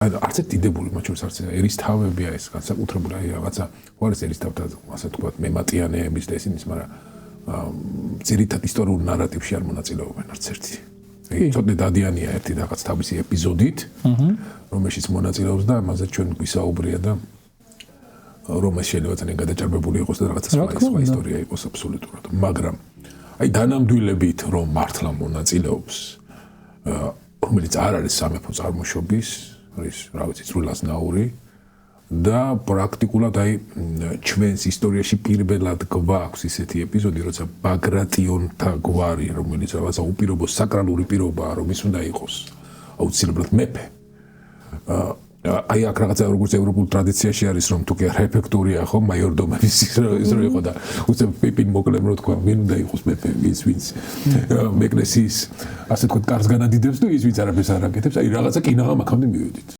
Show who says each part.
Speaker 1: არც ერთ დიდებული მათ შორის არც ერისთავებია ეს განსაკუთრებული აი რაღაცა ხო არის ერისთავთა ასე თქვა მემატიანეების და ესენის მაგრამ ძირითად ისტორიულ ნარატივში არ მონაწილეობენ არც ერთი. ცოტნე დადიანია ერთი რაღაც თავისი ეპიზოდით რომელშიც მონაწილეობს და ამაზე ჩვენ გვისაუბრია და რომ ეს შეიძლება ძალიან გადაჭარბებული იყოს და რაღაცა სხვა ისტორია იყოს აბსოლუტურად მაგრამ აი დანამდვილებით რომ მართლა მონაწილეობს რომელიც არ არის სამეფო წარმოშობის არის რა ვიცი სრულაზნაური და პრაქტიკულად აი ჩვენს ისტორიაში პირველად გვაქვს ისეთი ეპიზოდი როცა ბაგრატიონთა გვარი რომელიც რაღაცა უპირობო საკრალური პირობაა რომ ის უნდა იყოს აუცილებლად მეფე აი აქ რაღაცა როგორც ევროპულ ტრადიციაში არის რომ თუ კი რეფექტურია ხო მაიორდომების ის რო იყო და უცებ პიპინ მოკლემ რო თქვა ვინ უნდა იყოს მეფე ის ვინც მეკნესის ასე თქვა კარს განადიდებს და ის ვინც არაფერს არ აკეთებს აი რაღაცა კინაღამ აქამდე მივედით